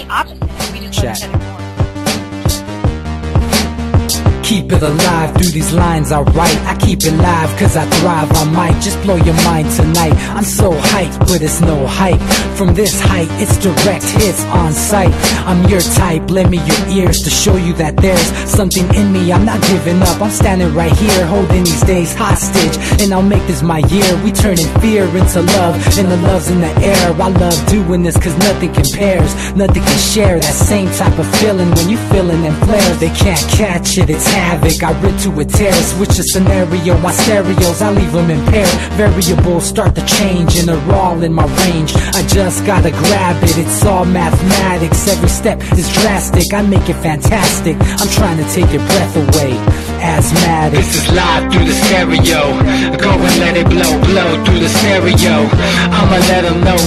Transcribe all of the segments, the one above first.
Chat. Keep it alive through these lines I write. I keep it live cause I thrive. I might just blow your mind tonight. I'm so hyped, but it's no hype. From this height, it's direct hits on sight. I'm your type, lend me your ears to show you that there's something in me. I'm not giving up, I'm standing right here, holding these days hostage. And I'll make this my year. We turning fear into love, and the love's in the air. I love doing this cause nothing compares. Nothing can share that same type of feeling when you feeling them flares. They can't catch it, it's havoc. I rip to a tear, switch a scenario. My stereos, I leave them impaired. Variables start to change and they're all in my range. I just gotta grab it, it's all mathematics. Every step is drastic, I make it fantastic. I'm trying to take your breath away. Asthmatic. This is live through the stereo. Go and let it blow, blow through the stereo. I'ma let them know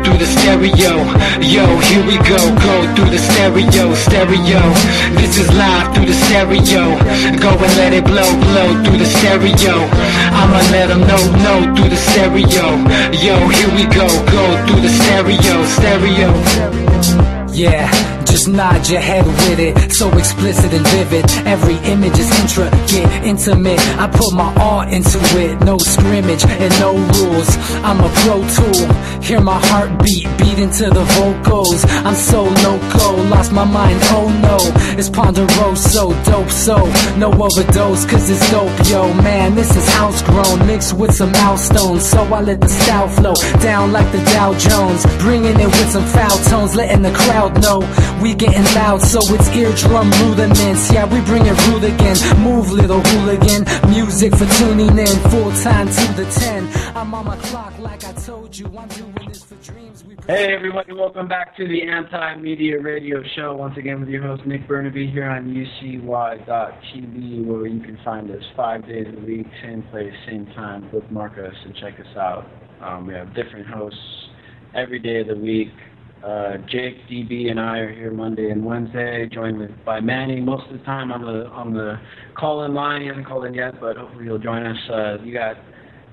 through the stereo. Yo, here we go through the stereo, stereo. This is live through the stereo. Go and let it blow, blow through the stereo. I'ma let them know through the stereo. Yo, here we go through the stereo, stereo. Yeah, just nod your head with it. So explicit and vivid. Every image is intricate, intimate. I put my all into it. No scrimmage and no rules. I'm a pro tool. Hear my heartbeat beat into the vocals. I'm so loco, lost my mind, oh no. It's ponderoso, dope, so no overdose, cause it's dope, yo. Man, this is house grown, mixed with some milestones. So I let the style flow down like the Dow Jones. Bringing it with some foul tones, letting the crowd know we getting loud, so it's eardrum rudiments. Yeah, we bring it rude again. Move, little hooligan. Music for tuning in, full time to the 10. I'm on my clock like I told you. I'm doing this for dreams. Hey everybody, welcome back to the Anti-Media Radio Show. Once again with your host Nick Bernabe here on UCY.TV, where you can find us 5 days a week, same place, same time. Bookmark us and check us out. We have different hosts every day of the week. Jake, DB, and I are here Monday and Wednesday, joined by Manny most of the time on the call-in line. He hasn't called in yet, but hopefully he'll join us. You got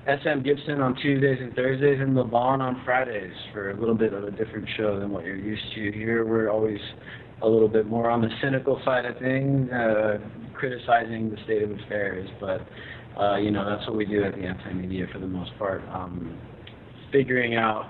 SM Gibson on Tuesdays and Thursdays, and LeVon on Fridays for a little bit of a different show than what you're used to. Here we're always a little bit more on the cynical side of things, criticizing the state of affairs, but that's what we do at the Anti-Media for the most part, figuring out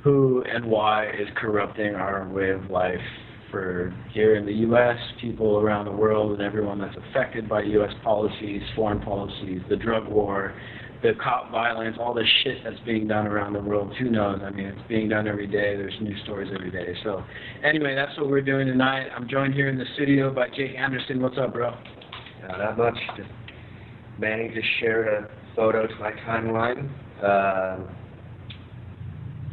who and why is corrupting our way of life for here in the U.S., people around the world, and everyone that's affected by U.S. policies, foreign policies, the drug war, the cop violence, all the shit that's being done around the world. Who knows? I mean, it's being done every day. There's new stories every day. So anyway, that's what we're doing tonight. I'm joined here in the studio by Jake Anderson. What's up, bro? Not much. Just Manny just shared a photo to my timeline.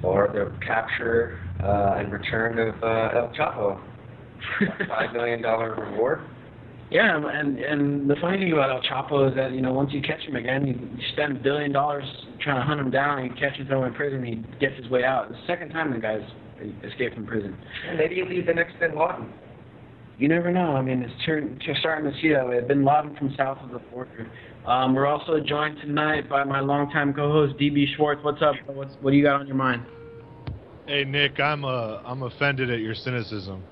For the capture and return of El Chapo. $5 million reward. Yeah, and the funny thing about El Chapo is that, once you catch him again, you spend $1 billion trying to hunt him down, and you catch him, throw him in prison, he gets his way out. The second time the guy's escaped from prison. And maybe he'll be the next Bin Laden. You never know. I mean, it's starting to see that way. Bin Laden from south of the border. We're also joined tonight by my longtime co-host, DB Schwartz. What's up? What do you got on your mind? Hey Nick, I'm offended at your cynicism.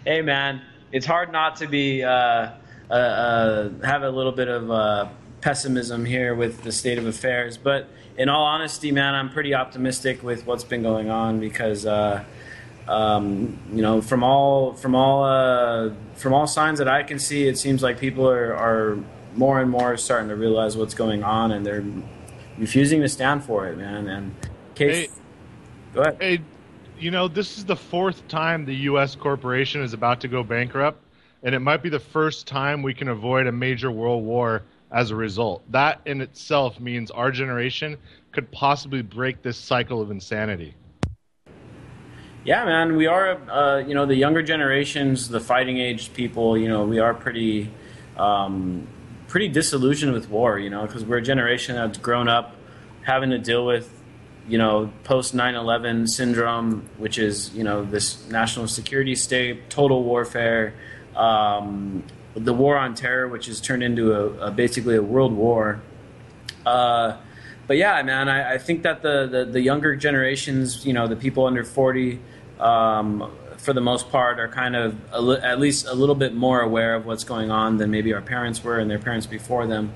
Hey man, it's hard not to be have a little bit of pessimism here with the state of affairs, but in all honesty, man, I'm pretty optimistic with what's been going on because from all signs that I can see, it seems like people are more and more starting to realize what's going on, and they're refusing to stand for it, man. And go ahead. Hey, this is the fourth time the U.S. corporation is about to go bankrupt, and it might be the first time we can avoid a major world war as a result. That in itself means our generation could possibly break this cycle of insanity. Yeah, man, we are, the younger generations, the fighting age people, we are pretty disillusioned with war, because we're a generation that's grown up having to deal with, post 9/11 syndrome, which is, this national security state, total warfare, the war on terror, which has turned into basically a world war. But But yeah, man, I think that the younger generations, you know, the people under 40, for the most part, are kind of at least a little bit more aware of what's going on than maybe our parents were and their parents before them.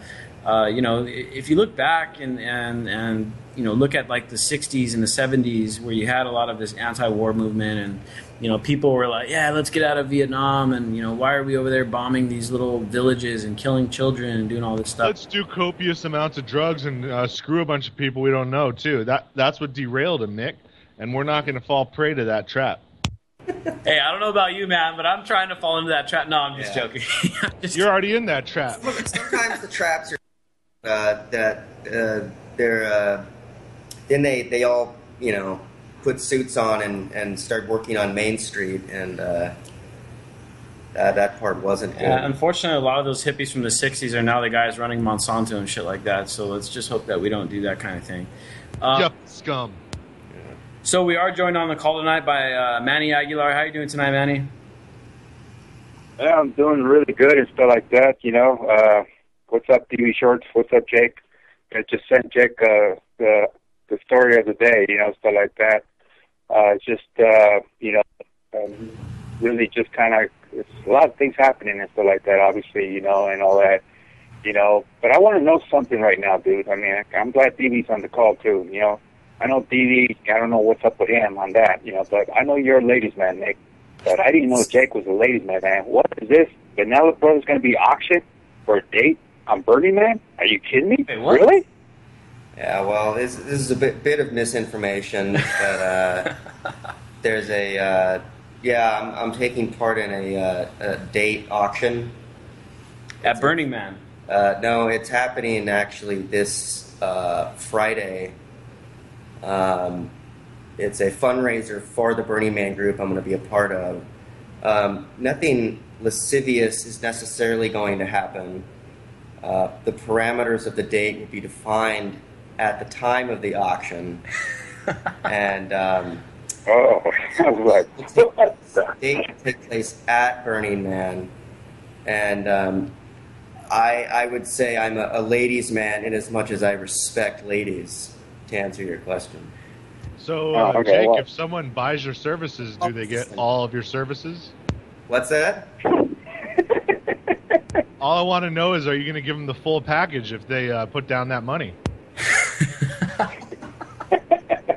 You know, if you look back and you know, look at like the 60s and the 70s where you had a lot of this anti-war movement, and you know, people were like, yeah, let's get out of Vietnam, and you know, why are we over there bombing these little villages and killing children and doing all this stuff? Let's do copious amounts of drugs and screw a bunch of people we don't know too. That's what derailed him, Nick, and we're not going to fall prey to that trap. Hey, I don't know about you, man, but I'm trying to fall into that trap. No, I'm just joking. You're already in that trap. Sometimes the traps are then they all, you know, put suits on and start working on Main Street, and that part wasn't good. Yeah, unfortunately, a lot of those hippies from the 60s are now the guys running Monsanto and shit like that, so let's just hope that we don't do that kind of thing. Yep, scum. So we are joined on the call tonight by Manny Aguilar. How are you doing tonight, Manny? Yeah, I'm doing really good and stuff like that, you know. What's up, TV Shorts? What's up, Jake? I just sent Jake the story of the day, you know, stuff like that. Just, you know, really just kind of, it's a lot of things happening and stuff like that, obviously, you know, and all that, you know. But I want to know something right now, dude. I mean, I'm glad DV's on the call, too, you know. I know DV, I don't know what's up with him on that, you know, but I know you're a ladies' man, Nick. But I didn't know Jake was a ladies' man, man. What is this? Vanilla Brothers going to be auctioned for a date on Burning Man? Are you kidding me? Wait, what? Really? Yeah, well, this is a bit of misinformation, but there's a I'm taking part in a date auction At Burning Man. No, it's happening actually this Friday. It's a fundraiser for the Burning Man group I'm going to be a part of. Nothing lascivious is necessarily going to happen. The parameters of the date will be defined at the time of the auction, and I was like, date will take place at Burning Man, and I would say I'm a ladies' man in as much as I respect ladies, to answer your question. So, okay, Jake, well, if someone buys your services, do they get all of your services? What's that? All I want to know is, are you going to give them the full package if they put down that money?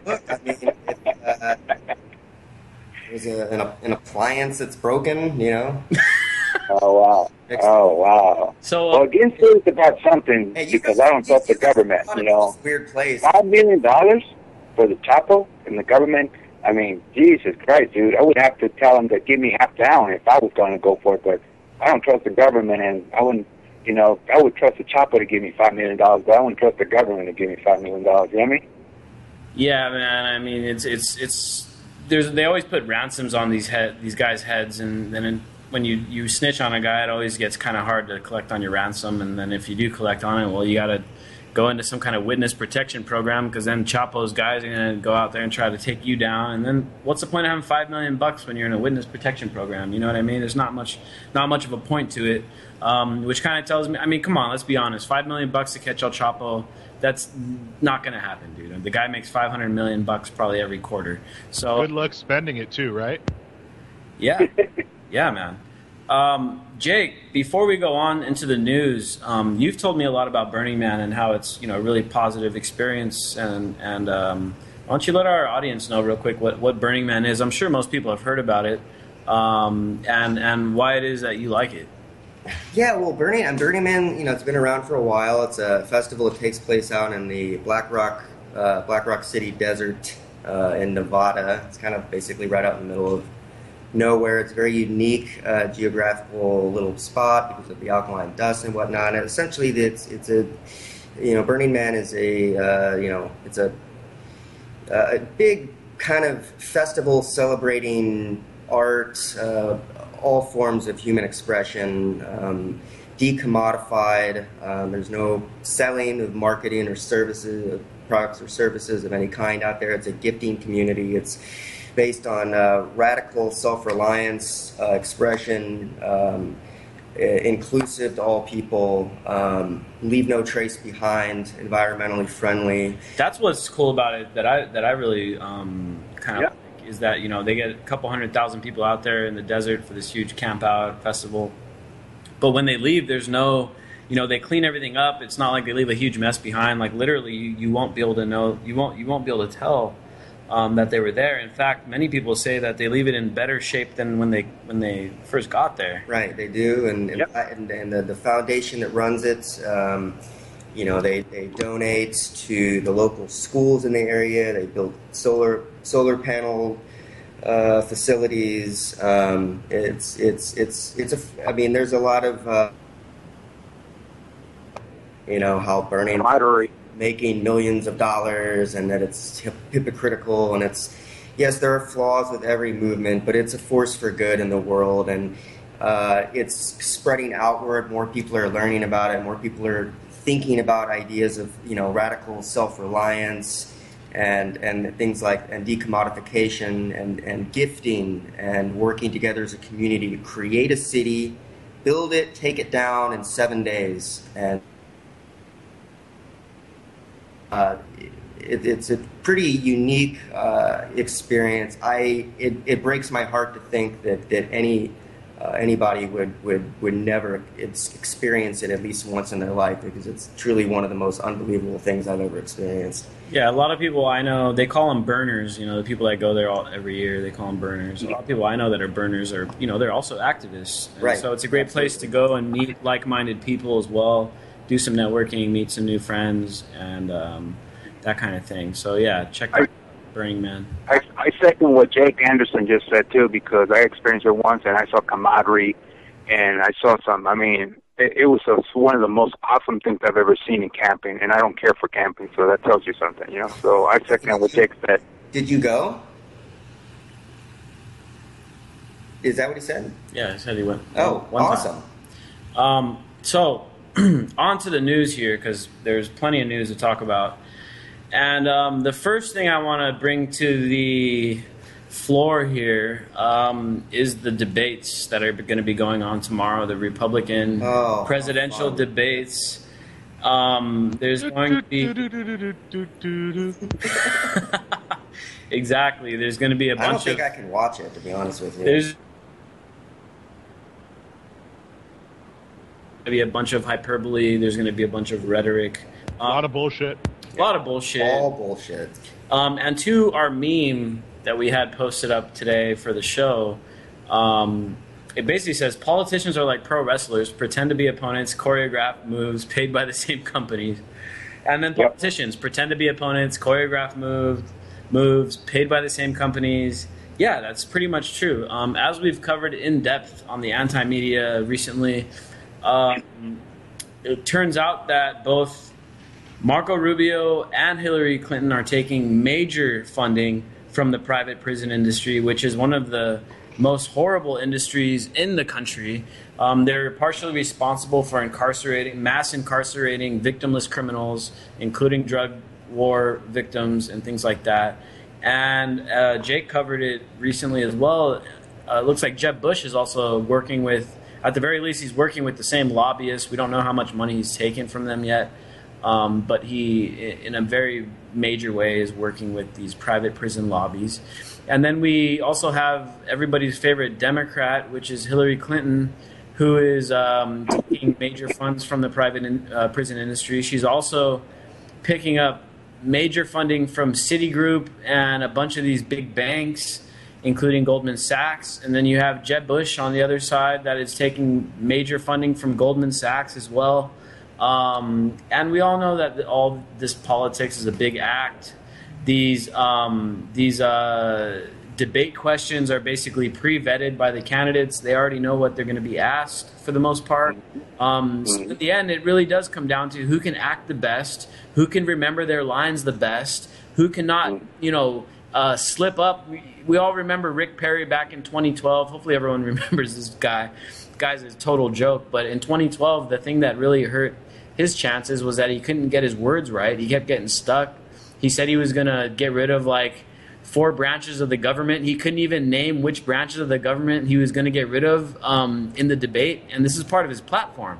Look, I mean, there's an appliance that's broken, you know. Oh, wow. Oh, wow. So, Well, get serious about something, Hey, because I don't trust the government, you know. Weird place. $5 million for the Chapo and the government? I mean, Jesus Christ, dude. I would have to tell them to give me half down if I was going to go for it, but I don't trust the government, and I wouldn't, you know, I would trust the Chapo to give me $5 million, but I wouldn't trust the government to give me $5 million. You know what I mean? yeah, man. I mean, they always put ransoms on these guys' heads, and then when you snitch on a guy, it always gets kind of hard to collect on your ransom. And then if you do collect on it, well, you got to go into some kind of witness protection program, because then Chapo's guys are going to go out there and try to take you down. And then what's the point of having $5 million when you're in a witness protection program? You know what I mean? There's not much of a point to it, which kind of tells me, I mean, come on, let's be honest. $5 million to catch El Chapo, that's not going to happen, dude. The guy makes $500 million probably every quarter. So Good luck spending it too, right? yeah, yeah, man. Jake, before we go on into the news, you've told me a lot about Burning Man and how it's, you know, a really positive experience. And why don't you let our audience know real quick what Burning Man is? I'm sure most people have heard about it, and why it is that you like it. Yeah, well, Burning Man, you know, it's been around for a while. It's a festival that takes place out in the Black Rock City Desert in Nevada. It's kind of basically right out in the middle of nowhere. It's a very unique geographical little spot because of the alkaline dust and whatnot. And essentially, it's a, you know, Burning Man is a, you know, it's a big kind of festival celebrating art, all forms of human expression, decommodified. There's no selling of marketing or services, of products or services of any kind out there. It's a gifting community. It's based on radical self-reliance, expression, inclusive to all people, leave no trace behind, environmentally friendly. That's what's cool about it that I really kind of like, is that, you know, they get a couple 100,000 people out there in the desert for this huge camp out festival, but when they leave, there's no, you know, they clean everything up. It's not like they leave a huge mess behind. Like literally, you won't be able to know, you won't be able to tell that they were there. In fact, many people say that they leave it in better shape than when they first got there. Right, they do, and the foundation that runs it, you know, they donate to the local schools in the area. They build solar panel facilities. I mean, there's a lot of you know, how Burning making millions of dollars, and that it's hypocritical, and it's, yes, there are flaws with every movement, but it's a force for good in the world, and it's spreading outward. More people are learning about it. More people are thinking about ideas of, you know, radical self-reliance and things like, and decommodification and gifting and working together as a community to create a city, build it, take it down in 7 days. And it's a pretty unique experience. It breaks my heart to think that anybody would never experience it at least once in their life, because it's truly one of the most unbelievable things I've ever experienced. Yeah, a lot of people I know, they call them burners. You know, the people that go there every year, they call them burners. A lot of people I know that are burners are, you know, they're also activists. And right. So it's a great place to go and meet like-minded people as well, do some networking, meet some new friends, and that kind of thing. So yeah, check out Burning Man. I second what Jake Anderson just said too, because I experienced it once, and I saw camaraderie, and I saw some. I mean, it was one of the most awesome things I've ever seen in camping, and I don't care for camping, so that tells you something, you know. So I second what Jake said. Did you go? Is that what he said? Yeah, he said he went. Oh, one awesome. Time. So on to the news here, because there's plenty of news to talk about. And the first thing I want to bring to the floor here is the debates that are going to be going on tomorrow, the Republican presidential debates. There's going to be... Exactly. There's going to be a bunch of... I don't think I can watch it, to be honest with you. There's going to be a bunch of hyperbole. There's going to be a bunch of rhetoric. A lot of bullshit. A lot of bullshit. All bullshit. And to our meme that we had posted up today for the show, it basically says politicians are like pro wrestlers, pretend to be opponents, choreograph moves paid by the same companies. And then politicians pretend to be opponents, choreograph moves paid by the same companies. Yeah, that's pretty much true. As we've covered in depth on the anti-media recently, it turns out that both Marco Rubio and Hillary Clinton are taking major funding from the private prison industry, which is one of the most horrible industries in the country. They're partially responsible for mass incarcerating victimless criminals, including drug war victims and things like that. And Jake covered it recently as well. It looks like Jeb Bush is also working with, at the very least, he's working with the same lobbyists. We don't know how much money he's taken from them yet. But he, in a very major way, is working with these private prison lobbies. And then we also have everybody's favorite Democrat, which is Hillary Clinton, who is taking major funds from the private prison industry. She's also picking up major funding from Citigroup and a bunch of these big banks, including Goldman Sachs. And then you have Jeb Bush on the other side that is taking major funding from Goldman Sachs as well. And we all know that all this politics is a big act. These debate questions are basically pre-vetted by the candidates. They already know what they're going to be asked for the most part. So at the end, it really does come down to who can act the best, who can remember their lines the best, who cannot, slip up. We all remember Rick Perry back in 2012. Hopefully everyone remembers this guy. This guy's a total joke. But in 2012, the thing that really hurt his chances was that he couldn't get his words right. He kept getting stuck. He said he was going to get rid of like 4 branches of the government. He couldn't even name which branches of the government he was going to get rid of in the debate, and this is part of his platform.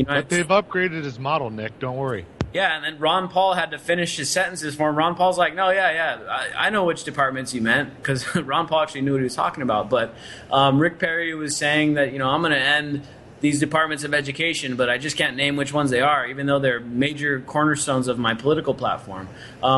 But they've upgraded his model, Nick. Don't worry. Yeah, and then Ron Paul had to finish his sentences for him. Ron Paul's like, no, I know which departments you meant, because Ron Paul actually knew what he was talking about. But Rick Perry was saying that, I'm going to end these departments of education, but I just can't name which ones they are, even though they're major cornerstones of my political platform,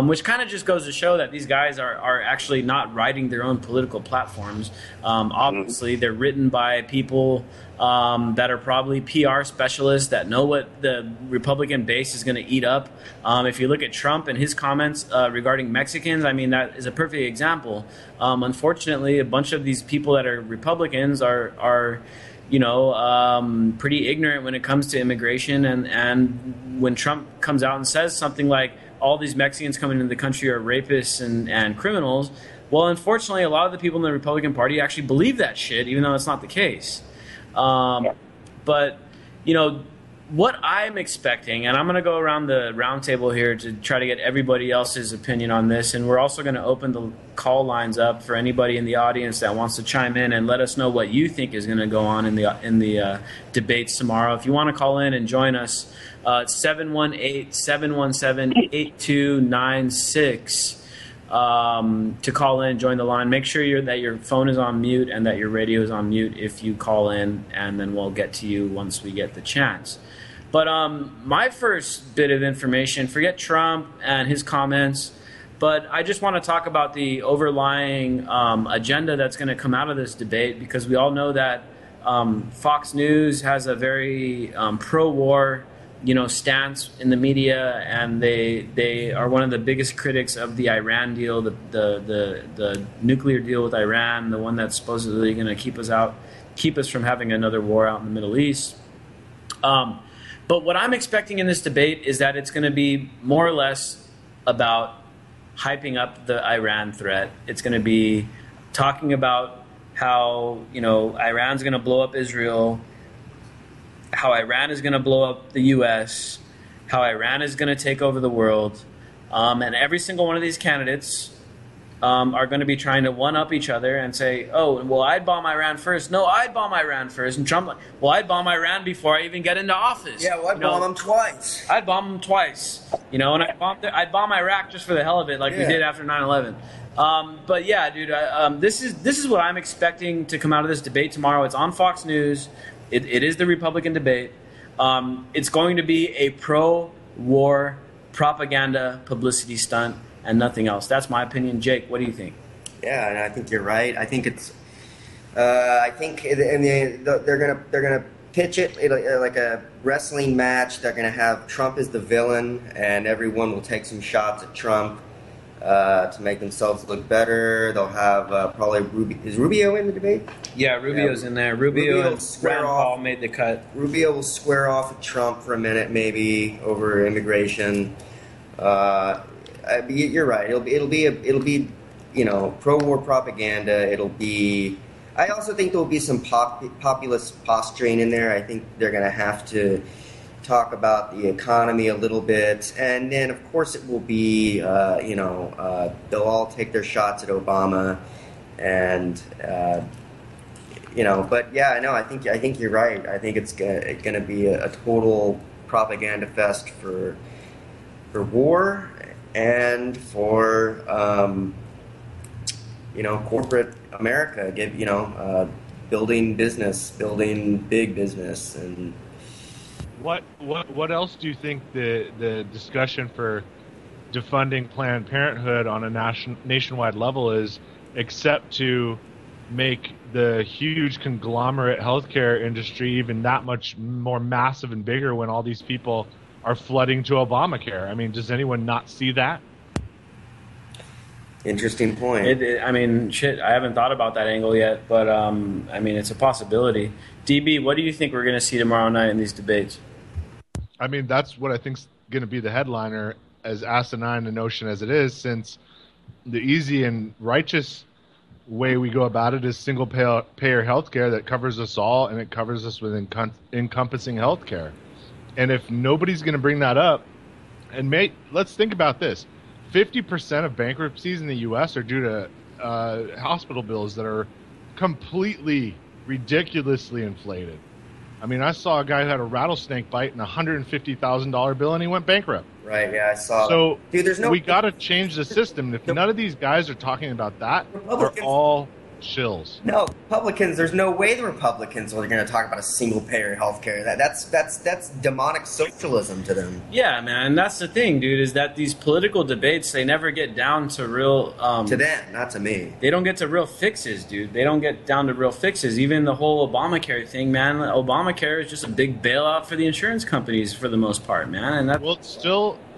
which kind of just goes to show that these guys are actually not writing their own political platforms. Obviously, they're written by people that are probably PR specialists that know what the Republican base is going to eat up. If you look at Trump and his comments regarding Mexicans, I mean, that is a perfect example. Unfortunately, a bunch of these people that are Republicans are pretty ignorant when it comes to immigration. And when Trump comes out and says something like, all these Mexicans coming into the country are rapists and criminals, well, unfortunately, a lot of the people in the Republican Party actually believe that shit, even though it's not the case. But, what I'm expecting, and I'm going to go around the round table here to try to get everybody else's opinion on this, and we're also going to open the call lines up for anybody in the audience that wants to chime in and let us know what you think is going to go on in the debates tomorrow. If you want to call in and join us, it's 718-717-8296 to call in, join the line. Make sure that your phone is on mute and that your radio is on mute if you call in, and then we'll get to you once we get the chance. But my first bit of information, forget Trump and his comments, but I just want to talk about the overlying agenda that's going to come out of this debate, because we all know that Fox News has a very pro-war stance in the media, and they are one of the biggest critics of the Iran deal, the nuclear deal with Iran, the one that's supposedly going to keep us from having another war out in the Middle East. But what I'm expecting in this debate is that it's going to be more or less about hyping up the Iran threat. It's going to be talking about how Iran's going to blow up Israel, how Iran is going to blow up the U.S., how Iran is going to take over the world. And every single one of these candidates are going to be trying to one-up each other and say, oh, well, I'd bomb Iran first. No, I'd bomb Iran first. And Trump, well, I'd bomb Iran before I even get into office. Yeah, well, I'd bomb them twice. I'd bomb them twice. And I'd bomb Iraq just for the hell of it, like we did after 9/11. But yeah, dude, this is what I'm expecting to come out of this debate tomorrow. It's on Fox News. It is the Republican debate. It's going to be a pro-war propaganda publicity stunt and nothing else. That's my opinion. Jake, what do you think? Yeah, and I think you're right. I think it's. I think they're gonna pitch it like a wrestling match. They're gonna have Trump as the villain, and everyone will take some shots at Trump to make themselves look better. They'll have probably Is Rubio in the debate? Yeah, Rubio's in there. Rubio and Rand Paul made the cut. Rubio will square off with Trump for a minute, maybe over immigration. You're right. It'll be pro-war propaganda. It'll be. I also think there'll be some populist posturing in there. I think they're going to have to talk about the economy a little bit, and then of course it will be. They'll all take their shots at Obama, and But yeah, no, I think you're right. I think it's going to be a total propaganda fest for war. And for corporate America, building big business, and what else do you think the discussion for defunding Planned Parenthood on a nationwide level is, except to make the huge conglomerate healthcare industry even that much more massive and bigger when all these people are flooding to Obamacare? I mean, does anyone not see that? Interesting point. I haven't thought about that angle yet, but it's a possibility. DB, what do you think we're going to see tomorrow night in these debates? I mean, that's what I think's going to be the headliner, as asinine a notion as it is, since the easy and righteous way we go about it is single payer healthcare that covers us all, and it covers us with encompassing healthcare. And if nobody's going to bring that up, and let's think about this. 50% of bankruptcies in the U.S. are due to hospital bills that are completely ridiculously inflated. I mean, I saw a guy who had a rattlesnake bite and a $150,000 bill, and he went bankrupt. Right, yeah, I saw So, that. Dude, we got to change the system. If none of these guys are talking about that, they're all shills. No, Republicans, there's no way the Republicans are going to talk about a single-payer health care. That's demonic socialism to them. Yeah, man, that's the thing, dude, is that these political debates, they never get down to real... to them, not to me. They don't get to real fixes, dude. They don't get down to real fixes. Even the whole Obamacare thing, man, Obamacare is just a big bailout for the insurance companies for the most part, man. And that... Well,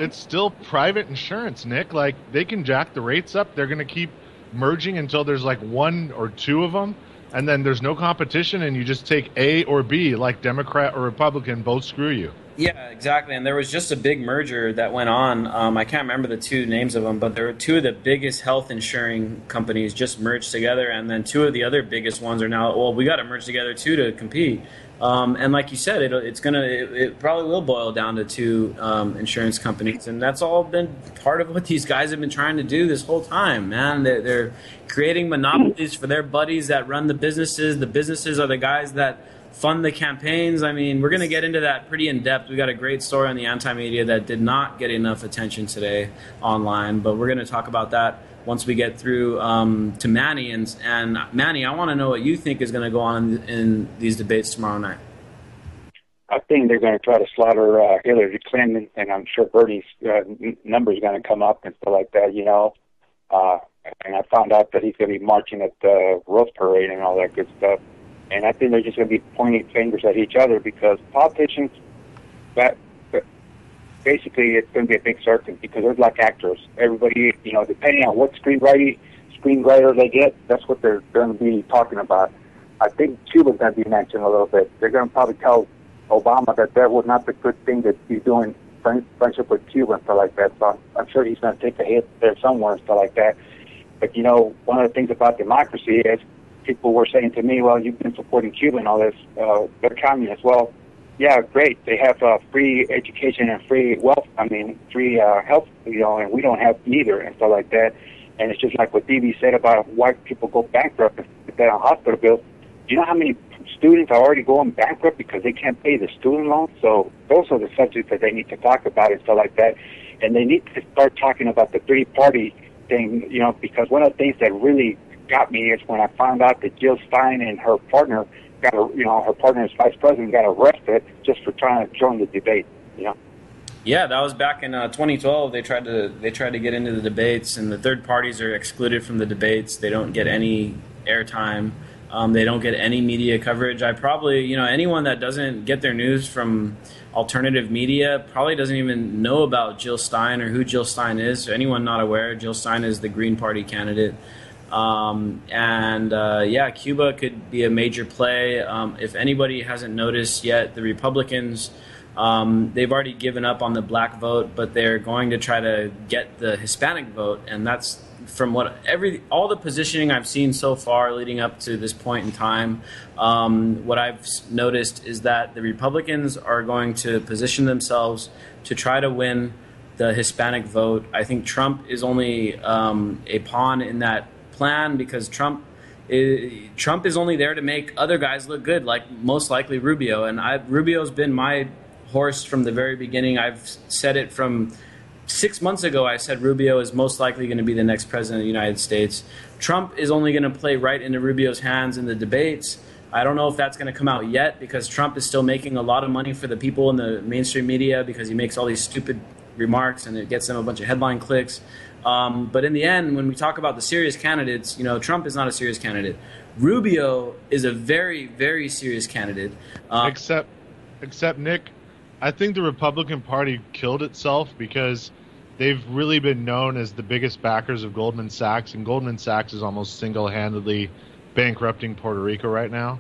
it's still private insurance, Nick. Like, they can jack the rates up. They're going to keep merging until there's like one or two of them, and then there's no competition, and you just take A or B, like Democrat or Republican, both screw you. Yeah, exactly. And there was just a big merger that went on. I can't remember the two names of them, but there were two of the biggest health insuring companies just merged together, and then two of the other biggest ones are now, well, we got to merge together too to compete. And like you said, it probably will boil down to two insurance companies, and that's all been part of what these guys have been trying to do this whole time, man. They're creating monopolies for their buddies that run the businesses. The businesses are the guys that fund the campaigns. I mean, we're going to get into that pretty in depth. We got a great story on the anti-media that did not get enough attention today online, but we're going to talk about that once we get through to Manny. And Manny, I want to know what you think is going to go on in these debates tomorrow night. I think they're going to try to slaughter Hillary Clinton, and I'm sure Bernie's numbers are going to come up and stuff like that, you know. And I found out that he's going to be marching at the Rose Parade and all that good stuff. And I think they're just going to be pointing fingers at each other because politicians, basically it's going to be a big circus because they're like actors. Everybody, you know, depending on what screenwriter they get, that's what they're going to be talking about. I think Cuba's going to be mentioned a little bit. They're going to probably tell Obama that was not the good thing that he's doing friendship with Cuba and stuff like that. So I'm sure he's going to take a hit there somewhere and stuff like that. But, you know, one of the things about democracy is people were saying to me, well, you've been supporting Cuba and all this. They're communists. Well, yeah, great. They have free education and free free health, you know, and we don't have either and stuff like that. And it's just like what DB said about why people go bankrupt and put that on hospital bills. Do you know how many students are already going bankrupt because they can't pay the student loans? So those are the subjects that they need to talk about and stuff like that. And they need to start talking about the three-party thing, you know, because one of the things that really got me is when I found out that Jill Stein and her partner her partner as vice president got arrested just for trying to join the debate, you know. Yeah, that was back in 2012. They tried to get into the debates, and the third parties are excluded from the debates. They don't get any airtime. They don't get any media coverage. I probably, you know, anyone that doesn't get their news from alternative media probably doesn't even know about Jill Stein or who Jill Stein is. So anyone not aware, Jill Stein is the Green Party candidate. Cuba could be a major play. If anybody hasn't noticed yet, the Republicans, they've already given up on the black vote, but they're going to try to get the Hispanic vote, and that's from all the positioning I've seen so far leading up to this point in time. What I've noticed is that the Republicans are going to position themselves to try to win the Hispanic vote. I think Trump is only a pawn in that plan because Trump is only there to make other guys look good, like most likely Rubio. And Rubio's been my horse from the very beginning. I've said it from 6 months ago. I said Rubio is most likely going to be the next president of the United States. Trump is only going to play right into Rubio's hands in the debates. I don't know if that's going to come out yet because Trump is still making a lot of money for the people in the mainstream media because he makes all these stupid remarks and it gets them a bunch of headline clicks. But in the end, when we talk about the serious candidates, you know, Trump is not a serious candidate. Rubio is a very, very serious candidate. Except Nick, I think the Republican Party killed itself because they've really been known as the biggest backers of Goldman Sachs, and Goldman Sachs is almost single-handedly bankrupting Puerto Rico right now.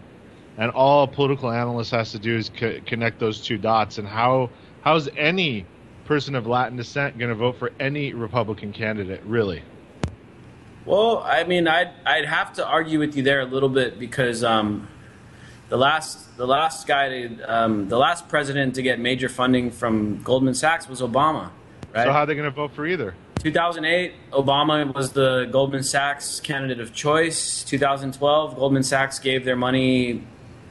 And all a political analyst has to do is connect those two dots. And how's any person of Latin descent going to vote for any Republican candidate, really? Well, I mean, I'd have to argue with you there a little bit because the last president to get major funding from Goldman Sachs was Obama. Right? So how are they going to vote for either? 2008, Obama was the Goldman Sachs candidate of choice. 2012, Goldman Sachs gave their money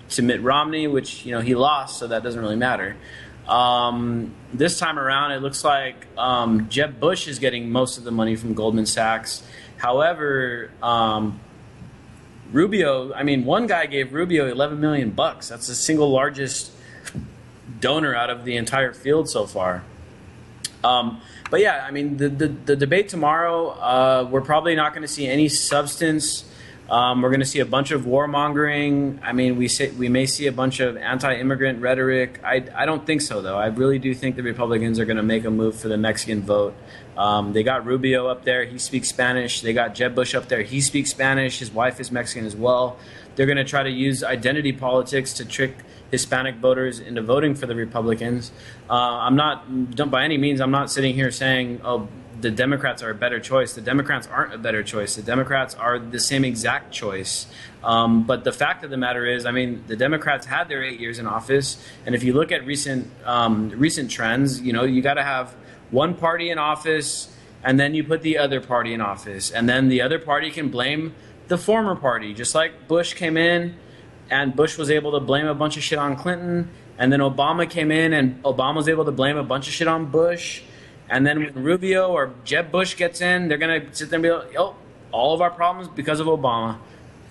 to Mitt Romney, which he lost, so that doesn't really matter. This time around, it looks like Jeb Bush is getting most of the money from Goldman Sachs. However, Rubio, one guy gave Rubio $11 million. That's the single largest donor out of the entire field so far. But yeah, the debate tomorrow, we're probably not going to see any substance. We're going to see a bunch of warmongering. We may see a bunch of anti-immigrant rhetoric. I don't think so, though. I really do think the Republicans are going to make a move for the Mexican vote. They got Rubio up there. He speaks Spanish. They got Jeb Bush up there. He speaks Spanish. His wife is Mexican as well. They're going to try to use identity politics to trick Hispanic voters into voting for the Republicans. By any means, I'm not sitting here saying, oh, the Democrats are a better choice. The Democrats aren't a better choice. The Democrats are the same exact choice. But the fact of the matter is, the Democrats had their 8 years in office. And if you look at recent trends, you got to have one party in office, and then you put the other party in office. And then the other party can blame the former party, just like Bush came in, and Bush was able to blame a bunch of shit on Clinton. And then Obama came in, and Obama was able to blame a bunch of shit on Bush. And then when Rubio or Jeb Bush gets in, they're going to sit there and be like, oh, all of our problems because of Obama.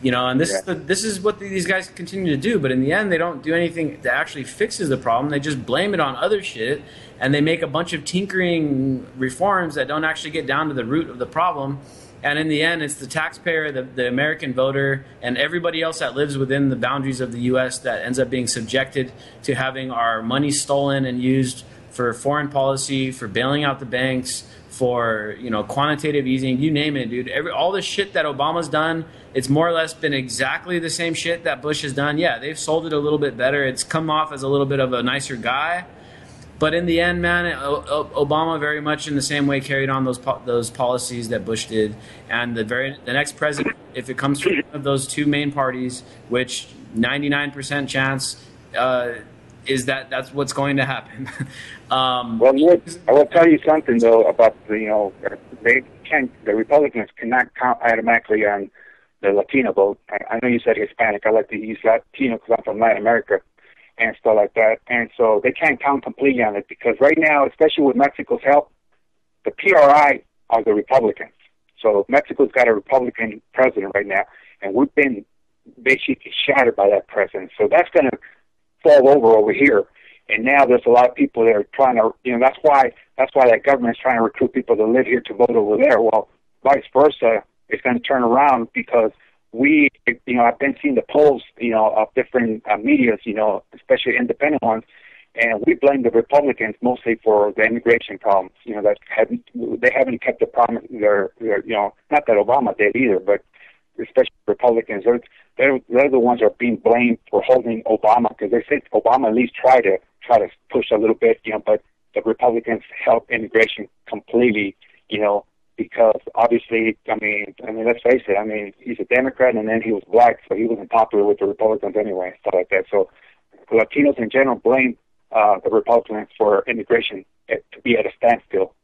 And this is what these guys continue to do. But in the end, they don't do anything that actually fixes the problem. They just blame it on other shit, and they make a bunch of tinkering reforms that don't actually get down to the root of the problem. And in the end, it's the taxpayer, the American voter, and everybody else that lives within the boundaries of the U.S. that ends up being subjected to having our money stolen and used for foreign policy, for bailing out the banks, for quantitative easing, you name it, dude. All the shit that Obama's done, it's more or less been exactly the same shit that Bush has done. Yeah, they've sold it a little bit better. It's come off as a little bit of a nicer guy. But in the end, man, Obama very much in the same way carried on those policies that Bush did. And the next president, if it comes from one of those two main parties, which 99% chance is that's what's going to happen. Well, I will tell you something though about the Republicans cannot count automatically on the Latino vote. I know you said Hispanic. I like to use Latino because I'm from Latin America and stuff like that. And so they can't count completely on it because right now, especially with Mexico's help, the PRI are the Republicans. So Mexico's got a Republican president right now, and we've been basically shattered by that president. So that's going to fall over here. And now there's a lot of people that are trying to, that's why that government's trying to recruit people to live here to vote over there. Well, vice versa, it's going to turn around because I've been seeing the polls, of different medias, especially independent ones, and we blame the Republicans mostly for the immigration problems. They haven't kept the promise. They're not that Obama did either, but especially Republicans, they're the ones that are being blamed for holding Obama because they think Obama at least try to push a little bit, but the Republicans help immigration completely, because obviously, let's face it, he's a Democrat and then he was black, so he wasn't popular with the Republicans anyway, stuff like that. So Latinos in general blame the Republicans for immigration to be at a standstill,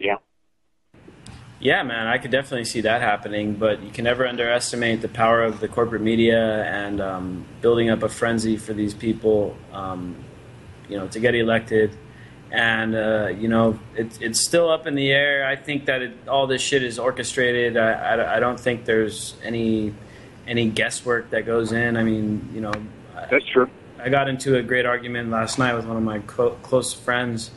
Yeah, man, I could definitely see that happening, but you can never underestimate the power of the corporate media and building up a frenzy for these people, to get elected. And, it's still up in the air. I think that all this shit is orchestrated. I don't think there's any guesswork that goes in. That's true. I got into a great argument last night with one of my close friends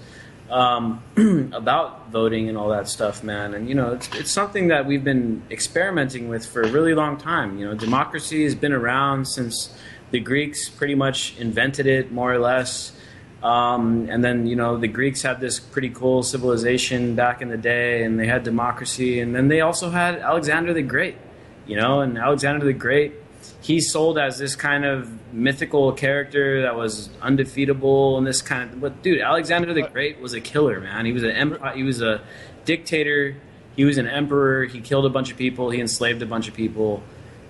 about voting and all that stuff, man. And, it's something that we've been experimenting with for a really long time. Democracy has been around since the Greeks pretty much invented it, more or less. And then, the Greeks had this pretty cool civilization back in the day, and they had democracy. And then they also had Alexander the Great, and Alexander the Great, he's sold as this kind of mythical character that was undefeatable and this kind of, but dude, Alexander the Great was a killer, man. He was he was a dictator. He was an emperor. He killed a bunch of people. He enslaved a bunch of people.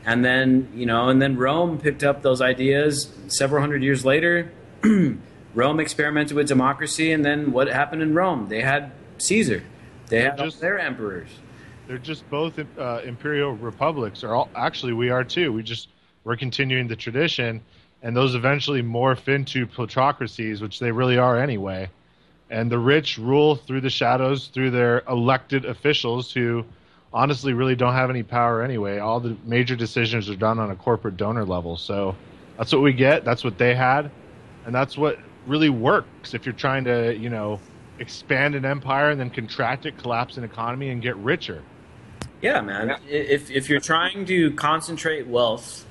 And then, and then Rome picked up those ideas several hundred years later. Rome experimented with democracy, and then what happened in Rome? They had Caesar, They had all their emperors. They're just both imperial republics. We are too. We're continuing the tradition, and those eventually morph into plutocracies, which they really are anyway. And the rich rule through the shadows, through their elected officials who honestly really don't have any power anyway. All the major decisions are done on a corporate donor level. So that's what we get. That's what they had. And that's what really works if you're trying to, expand an empire and then contract it, collapse an economy, and get richer. Yeah, man. Yeah. If you're trying to concentrate wealth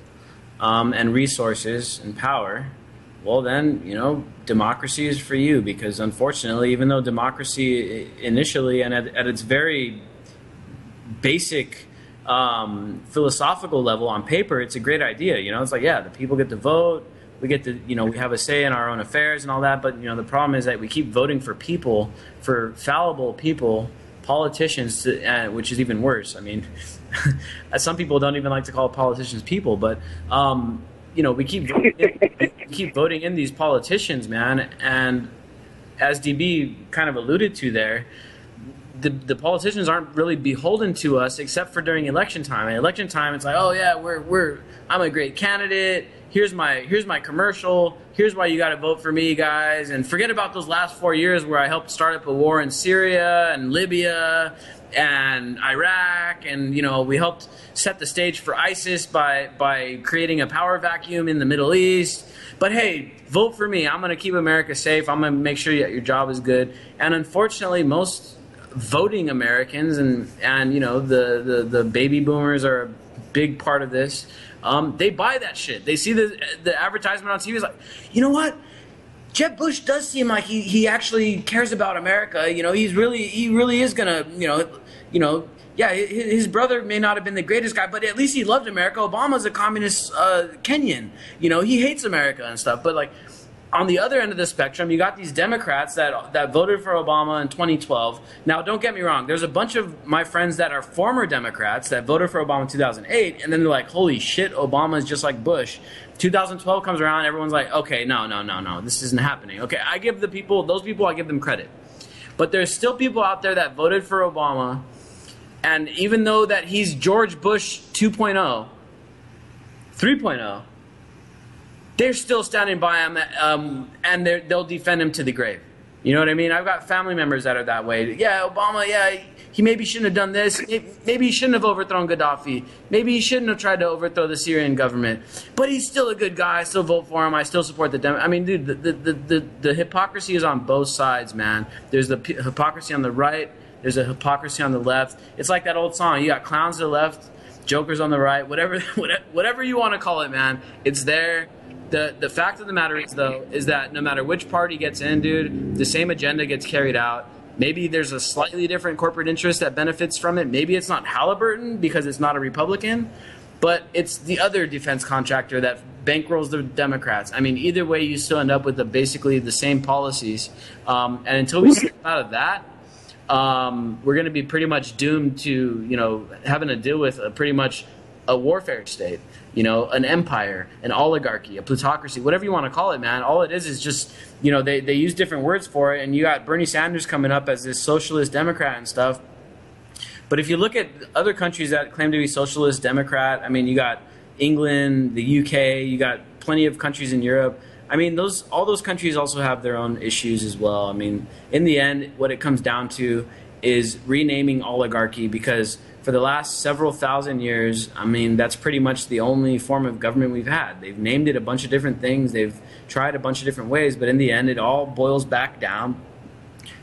and resources and power, well, then, democracy is for you, because unfortunately, even though democracy initially and at its very basic philosophical level on paper, it's a great idea. It's like, yeah, the people get to vote. We get to, we have a say in our own affairs and all that. But, the problem is that we keep voting for people, for fallible people, politicians, which is even worse. I mean, some people don't even like to call politicians people, but we keep voting in these politicians, man. And as DB kind of alluded to there, the politicians aren't really beholden to us except for during election time. And election time, it's like, oh yeah, I'm a great candidate. Here's my commercial. Here's why you got to vote for me, guys. And forget about those last 4 years where I helped start up a war in Syria and Libya and Iraq, and we helped set the stage for ISIS by creating a power vacuum in the Middle East. But hey, vote for me. I'm going to keep America safe. I'm going to make sure that your job is good. And unfortunately, most voting Americans and the baby boomers are a big part of this. They buy that shit. They see the advertisement on TV. Is like, you know what? Jeb Bush does seem like he actually cares about America. He really is gonna, yeah, his brother may not have been the greatest guy, but at least he loved America. Obama's a communist Kenyan. He hates America and stuff. But like, on the other end of the spectrum, you got these Democrats that voted for Obama in 2012. Now, don't get me wrong. There's a bunch of my friends that are former Democrats that voted for Obama in 2008, and then they're like, holy shit, Obama is just like Bush. 2012 comes around, everyone's like, okay, no, this isn't happening. Okay, I give those people, I give them credit. But there's still people out there that voted for Obama, and even though that he's George Bush 2.0, 3.0, they're still standing by him, and they'll defend him to the grave. You know what I mean? I've got family members that are that way. Yeah, Obama, yeah, he maybe shouldn't have done this. Maybe he shouldn't have overthrown Gaddafi. Maybe he shouldn't have tried to overthrow the Syrian government. But he's still a good guy. I still vote for him. I still support the Democrats. I mean, dude, the hypocrisy is on both sides, man. There's the hypocrisy on the right. There's a hypocrisy on the left. It's like that old song. You got clowns to the left, jokers on the right, whatever you want to call it, man. It's there. The fact of the matter is, though, is that no matter which party gets in, dude, the same agenda gets carried out. Maybe there's a slightly different corporate interest that benefits from it. Maybe it's not Halliburton because it's not a Republican, but it's the other defense contractor that bankrolls the Democrats. I mean, either way, you still end up with basically the same policies. And until we step out of that, we're going to be pretty much doomed to, having to deal with pretty much a warfare state. An empire, an oligarchy, a plutocracy, whatever you want to call it, man. All it is just, they use different words for it. And you got Bernie Sanders coming up as this socialist Democrat and stuff. But if you look at other countries that claim to be socialist Democrat, I mean, you got England, the UK, you got plenty of countries in Europe. I mean, all those countries also have their own issues as well. I mean, in the end, what it comes down to is renaming oligarchy, because for the last several thousand years, I mean, that's pretty much the only form of government we've had. They've named it a bunch of different things. They've tried a bunch of different ways. But in the end, it all boils back down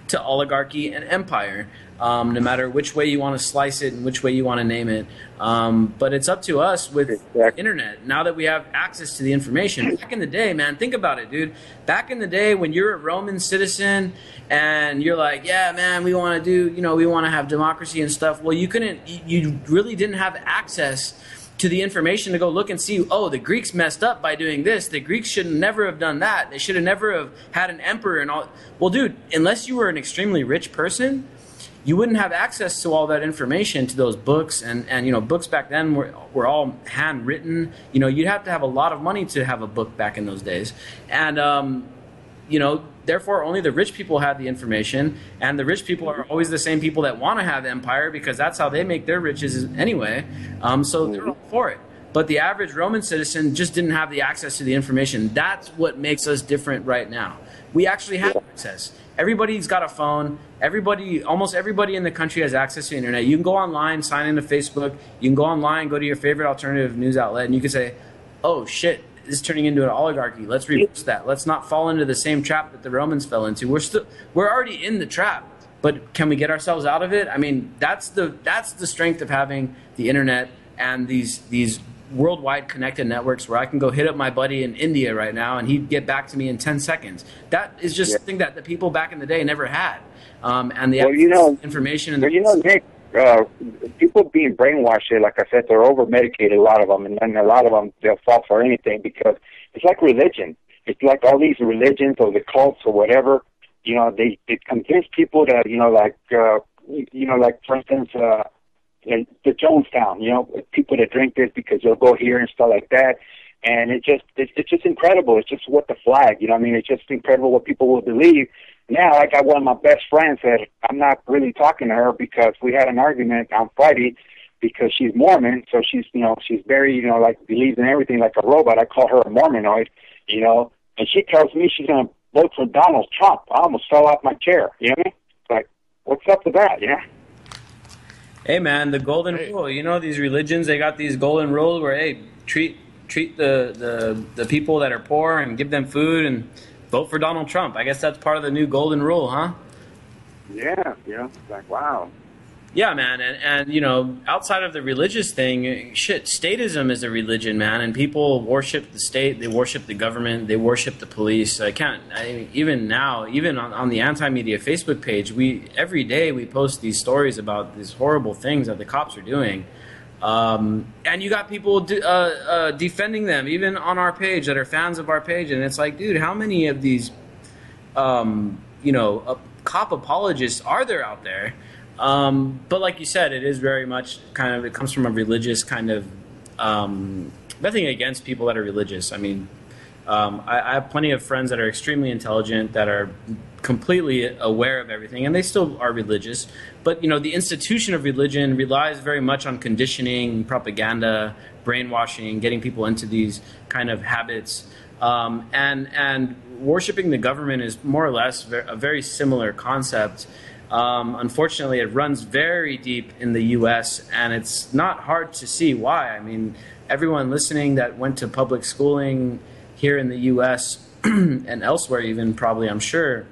to oligarchy and empire, no matter which way you want to slice it and which way you want to name it. But it's up to us with the internet, now that we have access to the information. Back in the day, man, think about it, dude. Back in the day when you're a Roman citizen and you're like, yeah, man, we want to do, we want to have democracy and stuff. Well, you really didn't have access to the information to go look and see, oh, the Greeks messed up by doing this. The Greeks should never have done that. They should have never have had an emperor and all. Well, dude, unless you were an extremely rich person, you wouldn't have access to all that information, to those books. And books back then were all handwritten. You'd have to have a lot of money to have a book back in those days. And, therefore only the rich people have the information, and the rich people are always the same people that want to have empire because that's how they make their riches anyway. So they're all for it. But the average Roman citizen just didn't have the access to the information. That's what makes us different right now. We actually have access. Everybody's got a phone. Almost everybody in the country has access to the internet. You can go online, sign into Facebook. You can go online, go to your favorite alternative news outlet, and you can say, oh, shit, this is turning into an oligarchy. Let's reverse that. Let's not fall into the same trap that the Romans fell into. We're already in the trap, but can we get ourselves out of it? I mean, that's the strength of having the internet and these worldwide connected networks where I can go hit up my buddy in India right now and he'd get back to me in 10 seconds. That is just something that the people back in the day never had. And the information. Nick, people being brainwashed, like I said, they're over-medicated, a lot of them, and then a lot of them, they'll fall for anything because it's like religion. It's like all these religions or the cults or whatever, they convince people that, like for instance, the Jonestown, people that drink this because they'll go here and stuff like that. And it's just incredible. It's just what the flag, it's just incredible what people will believe. Now I got one of my best friends that I'm not really talking to her because we had an argument on Friday because she's Mormon. So she's very, like believes in everything like a robot. I call her a Mormonoid, and she tells me she's going to vote for Donald Trump. I almost fell off my chair. You know what I mean? Like, what's up with that? Hey man, the golden rule. These religions, they got these golden rules where treat the people that are poor and give them food and vote for Donald Trump. I guess that's part of the new golden rule, huh? Yeah, it's like wow. Yeah, man, and outside of the religious thing, statism is a religion, man, and people worship the state, they worship the government, they worship the police. Even now, even on the anti-media Facebook page, every day we post these stories about these horrible things that the cops are doing, and you got people defending them, even on our page that are fans of our page, and it's like, dude, how many of these, cop apologists are there out there? But like you said, it is very much it comes from a religious kind of, nothing against people that are religious. I mean, I have plenty of friends that are extremely intelligent, that are completely aware of everything, and they still are religious. But, the institution of religion relies very much on conditioning, propaganda, brainwashing, getting people into these kind of habits. And worshiping the government is more or less a very similar concept. Unfortunately, it runs very deep in the U.S., and it's not hard to see why. I mean, everyone listening that went to public schooling here in the U.S. and elsewhere even probably, I'm sure,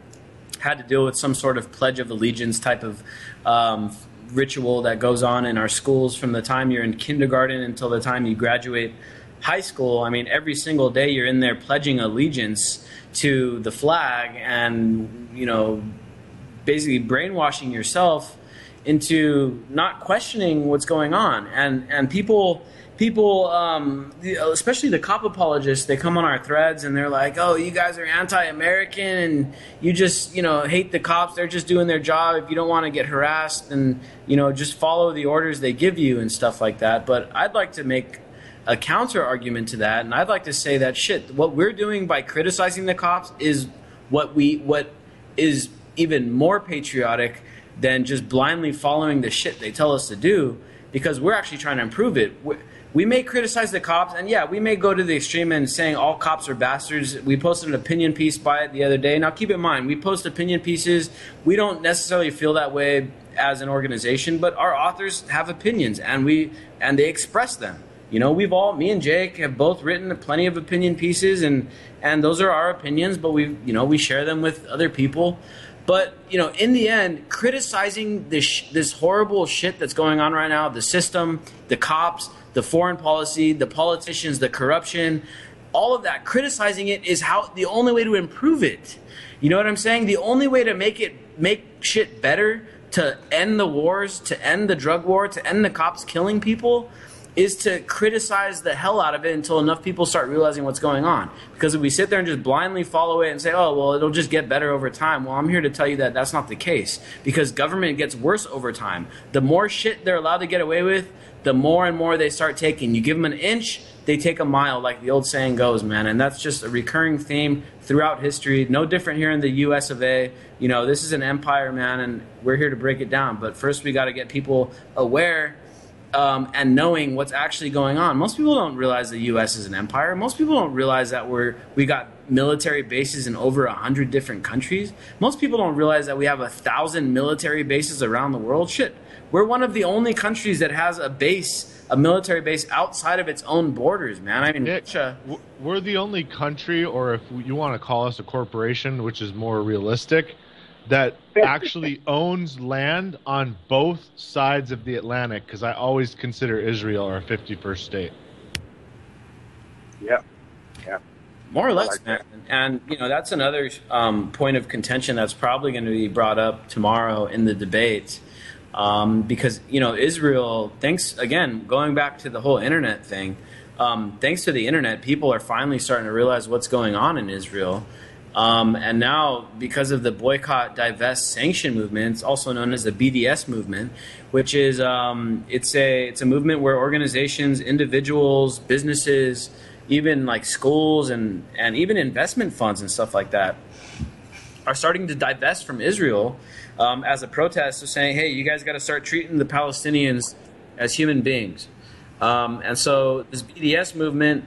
had to deal with some sort of Pledge of Allegiance type of ritual that goes on in our schools from the time you're in kindergarten until the time you graduate high school. I mean, every single day you're in there pledging allegiance to the flag and, basically brainwashing yourself into not questioning what's going on. And people, especially the cop apologists, they come on our threads and they're like, oh, you guys are anti-American and you just, hate the cops. They're just doing their job. If you don't want to get harassed, and, just follow the orders they give you and stuff like that. But I'd like to make a counter argument to that. And I'd like to say that what we're doing by criticizing the cops is what is even more patriotic than just blindly following the shit they tell us to do, because we're actually trying to improve it. We may criticize the cops, and we may go to the extreme and saying all cops are bastards. We posted an opinion piece by it the other day. Now keep in mind, we post opinion pieces. We don't necessarily feel that way as an organization, but our authors have opinions, and they express them. Me and Jake have both written plenty of opinion pieces, and those are our opinions, but we share them with other people. But, in the end, criticizing this horrible shit that's going on right now, the system, the cops, the foreign policy, the politicians, the corruption, all of that, criticizing it is the only way to improve it. You know what I'm saying? The only way to make shit better, to end the wars, to end the drug war, to end the cops killing people, is to criticize the hell out of it until enough people start realizing what's going on. Because if we sit there and just blindly follow it and say, oh, well, it'll just get better over time, well, I'm here to tell you that that's not the case. Because government gets worse over time. The more shit they're allowed to get away with, the more and more they start taking. You give them an inch, they take a mile, like the old saying goes, man. And that's just a recurring theme throughout history. No different here in the U.S. of A. You know, this is an empire, man, and we're here to break it down. But first we got to get people aware and knowing what's actually going on. Most people don't realize the U.S. is an empire. Most people don't realize that we got military bases in over 100 different countries. Most people don't realize that we have 1,000 military bases around the world. Shit, we're one of the only countries that has a military base outside of its own borders, man. I mean, Nick, we're the only country, or if you want to call us a corporation, which is more realistic, that actually owns land on both sides of the Atlantic, because I always consider Israel our 51st state. Yeah. More or less, man. And, you know, that's another point of contention that's probably going to be brought up tomorrow in the debate. Because, you know, Israel, thanks, again, going back to the whole internet thing, thanks to the internet, people are finally starting to realize what's going on in Israel. And now, because of the boycott, divest, sanction movement, it's also known as the BDS movement, which is it's a movement where organizations, individuals, businesses, even like schools and even investment funds and stuff like that are starting to divest from Israel as a protest of saying, hey, you guys got to start treating the Palestinians as human beings. And so this BDS movement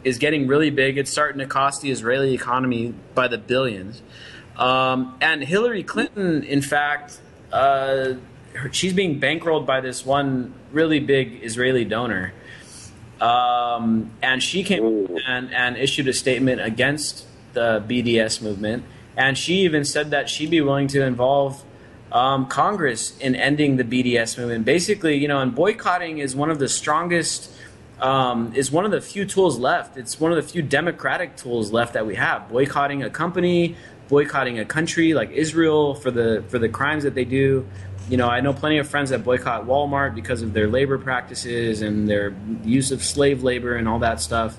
is getting really big. It's starting to cost the Israeli economy by the billions. And Hillary Clinton, in fact, she's being bankrolled by this one really big Israeli donor. And she came and issued a statement against the BDS movement. And she even said that she'd be willing to involve Congress in ending the BDS movement. Basically, you know, and boycotting is one of the strongest, is one of the few tools left. It's one of the few democratic tools left that we have. Boycotting a company, boycotting a country like Israel for the crimes that they do. You know, I know plenty of friends that boycott Walmart because of their labor practices and their use of slave labor and all that stuff.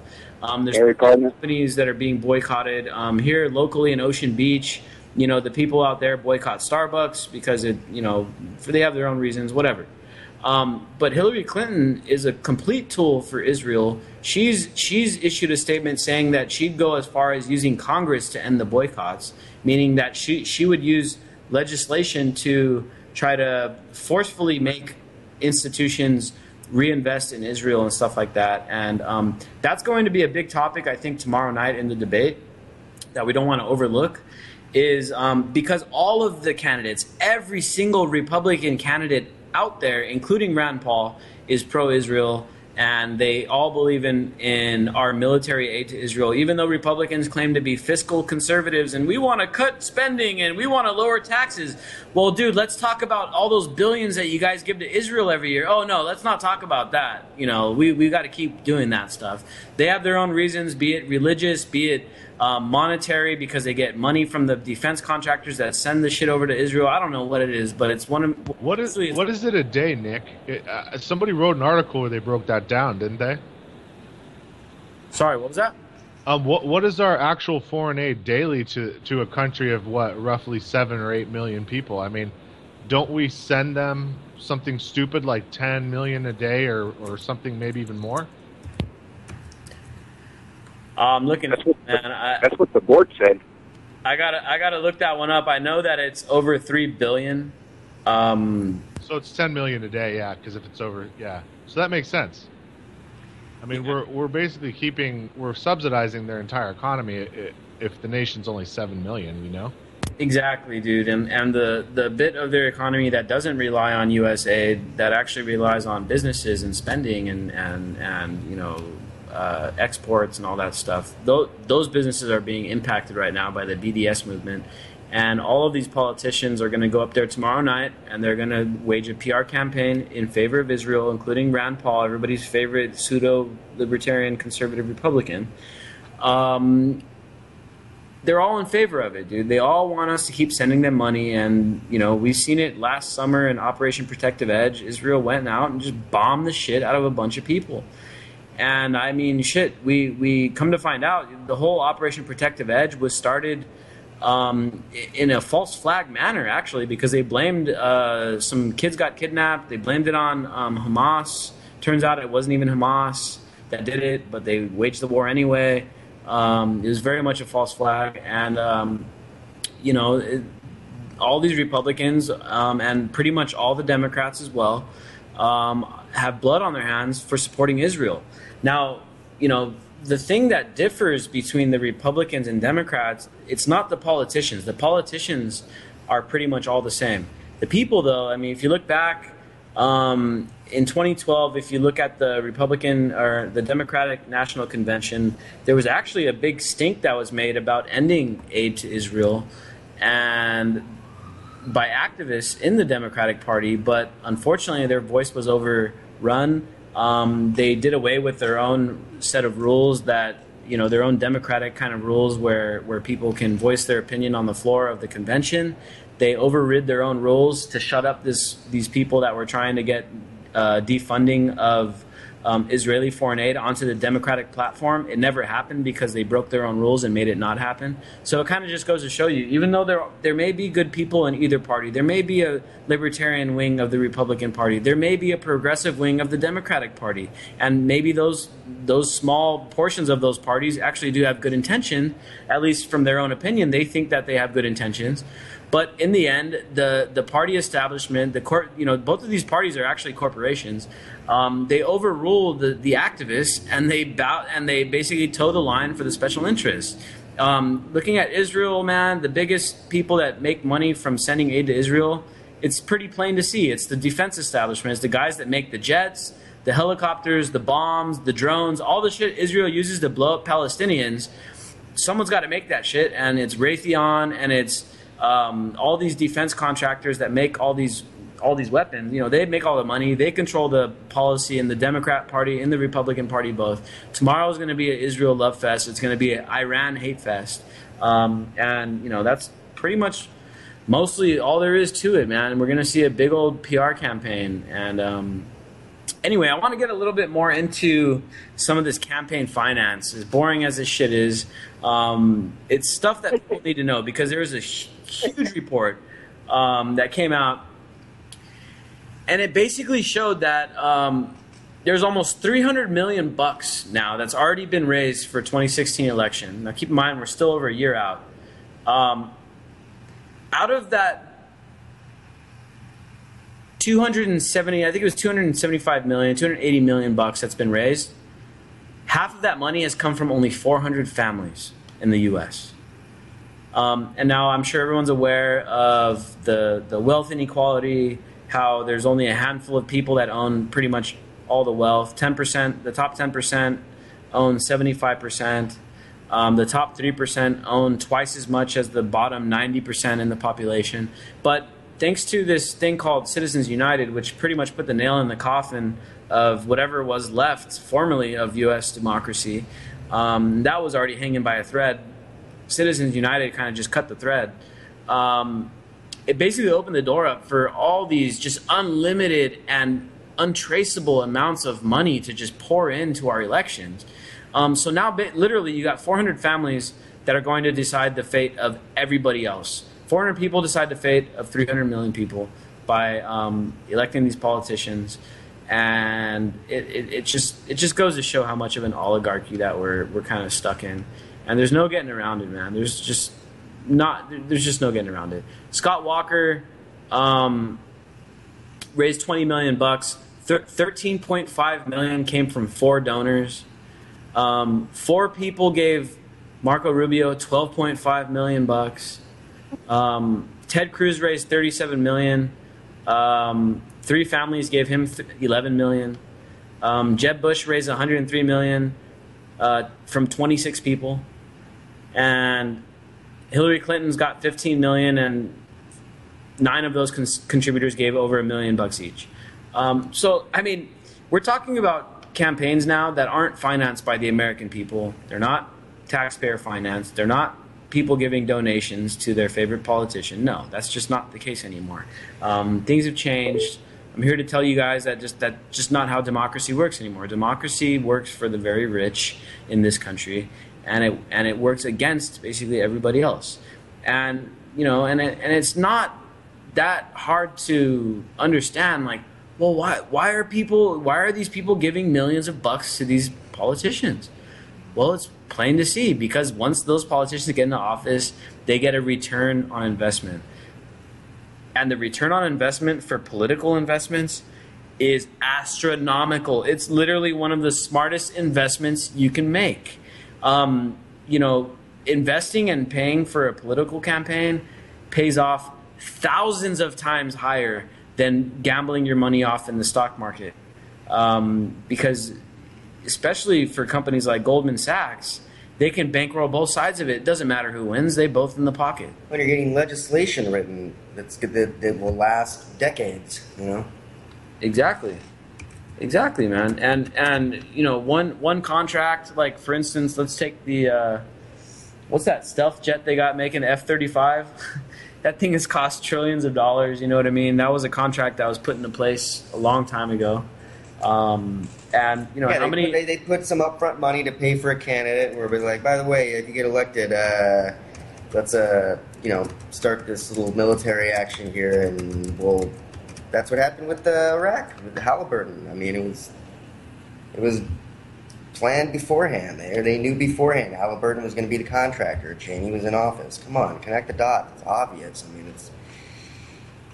There's companies that are being boycotted here locally in Ocean Beach. You know, the people out there boycott Starbucks because they have their own reasons, whatever. But Hillary Clinton is a complete tool for Israel. She's issued a statement saying that she'd go as far as using Congress to end the boycotts, meaning that she would use legislation to try to forcefully make institutions reinvest in Israel and stuff like that. And that's going to be a big topic, I think, tomorrow night in the debate that we don't want to overlook, is because all of the candidates, every single Republican candidate out there, including Rand Paul, is pro-Israel, and they all believe in our military aid to Israel, even though Republicans claim to be fiscal conservatives and we want to cut spending and we want to lower taxes. Well, dude, let's talk about all those billions that you guys give to Israel every year. Oh, no, let's not talk about that. You know, we got to keep doing that stuff. They have their own reasons, be it religious, be it monetary, because they get money from the defense contractors that send the shit over to Israel. I don't know what it is, but it's one of... What is it a day, Nick? Somebody wrote an article where they broke that down, didn't they? Sorry, what was that? What is our actual foreign aid daily to a country of what, roughly 7 or 8 million people? I mean, don't we send them something stupid like 10 million a day or something, maybe even more? I'm looking at that's what the board said. I gotta look that one up. I know that it's over 3 billion. So it's 10 million a day, yeah. Because if it's over, yeah. So that makes sense. I mean, we're basically we're subsidizing their entire economy if the nation's only 7 million. You know. Exactly, dude. And the bit of their economy that doesn't rely on U.S. aid, that actually relies on businesses and spending and you know. Exports and all that stuff. Those businesses are being impacted right now by the BDS movement, and all of these politicians are going to go up there tomorrow night and they're going to wage a PR campaign in favor of Israel, including Rand Paul, everybody's favorite pseudo-libertarian conservative Republican. they're all in favor of it, dude. They all want us to keep sending them money, and we've seen it last summer in Operation Protective Edge. Israel went out and just bombed the shit out of a bunch of people. And I mean, shit, we come to find out the whole Operation Protective Edge was started in a false flag manner, actually, because they blamed some kids got kidnapped. They blamed it on Hamas. Turns out it wasn't even Hamas that did it, but they waged the war anyway. It was very much a false flag, and all these Republicans and pretty much all the Democrats as well have blood on their hands for supporting Israel. Now, the thing that differs between the Republicans and Democrats, it's not the politicians. The politicians are pretty much all the same. The people, though, I mean, if you look back in 2012, if you look at the Republican or the Democratic National Convention, there was actually a big stink that was made about ending aid to Israel and by activists in the Democratic Party, but unfortunately their voice was overrun. They did away with their own set of rules that, their own democratic kind of rules where people can voice their opinion on the floor of the convention. They overrid their own rules to shut up these people that were trying to get defunding of Israeli foreign aid onto the Democratic platform. It never happened because they broke their own rules and made it not happen. So it kind of just goes to show you, even though there may be good people in either party, there may be a libertarian wing of the Republican Party, there may be a progressive wing of the Democratic Party, and maybe those small portions of those parties actually do have good intention, at least from their own opinion. They think that they have good intentions. But in the end, the party establishment, both of these parties are actually corporations. They overrule the activists, and they basically toe the line for the special interests. Looking at Israel, man, the biggest people that make money from sending aid to Israel, it's pretty plain to see. It's the defense establishment. It's the guys that make the jets, the helicopters, the bombs, the drones, all the shit Israel uses to blow up Palestinians. Someone's got to make that shit, and it's Raytheon, and it's all these defense contractors that make all these weapons. They make all the money. They control the policy in the Democrat Party, in the Republican Party, both. Tomorrow is going to be an Israel love fest. It's going to be an Iran hate fest. And that's pretty much mostly all there is to it, man. We're going to see a big old PR campaign. And anyway, I want to get a little bit more into some of this campaign finance. As boring as this shit is, it's stuff that people need to know, because there was a huge report that came out, and it basically showed that there's almost $300 million now that's already been raised for 2016 election. Now, keep in mind, we're still over a year out. Out of that 270, I think it was 275 million, 280 million bucks that's been raised. Half of that money has come from only 400 families in the U.S. And now I'm sure everyone's aware of the wealth inequality, how there's only a handful of people that own pretty much all the wealth. 10%, the top 10% own 75%. The top 3% own twice as much as the bottom 90% in the population. But thanks to this thing called Citizens United, which pretty much put the nail in the coffin of whatever was left formerly of U.S. democracy, that was already hanging by a thread. Citizens United kind of just cut the thread. It basically opened the door up for all these just unlimited and untraceable amounts of money to just pour into our elections. So now literally you got 400 families that are going to decide the fate of everybody else. 400 people decide the fate of 300 million people by electing these politicians. And it just goes to show how much of an oligarchy that we're kind of stuck in. And there's no getting around it, man. There's just no getting around it. Scott Walker raised $20 million. 13.5 million came from 4 donors. 4 people gave Marco Rubio $12.5 million. Ted Cruz raised $37 million. 3 families gave him $11 million. Jeb Bush raised $103 million from 26 people. And Hillary Clinton's got $15 million, and 9 of those contributors gave over $1 million each. So, I mean, we're talking about campaigns now that aren't financed by the American people. They're not taxpayer financed. They're not people giving donations to their favorite politician. No, that's just not the case anymore. Things have changed. I'm here to tell you guys that that's just not how democracy works anymore. Democracy works for the very rich in this country, and it works against basically everybody else. And and it's not that hard to understand. Like, well, why are these people giving millions of bucks to these politicians? Well, it's plain to see, because once those politicians get into office, they get a return on investment. And the return on investment for political investments is astronomical. It's literally one of the smartest investments you can make. Investing and paying for a political campaign pays off thousands of times higher than gambling your money off in the stock market. Because especially for companies like Goldman Sachs, they can bankroll both sides of it. It doesn't matter who wins; they both in the pocket. When you're getting legislation written that will last decades, Exactly, man. And one contract, like for instance, let's take the what's that stealth jet they got making, F-35? That thing has cost trillions of dollars. You know what I mean? That was a contract that was put into place a long time ago. How many? They put some upfront money to pay for a candidate, where we're like, by the way, if you get elected, let's start this little military action here, and that's what happened with Iraq, with the Halliburton. I mean, it was planned beforehand. They knew beforehand Halliburton was going to be the contractor. Cheney was in office. Come on, connect the dots. It's obvious. I mean, it's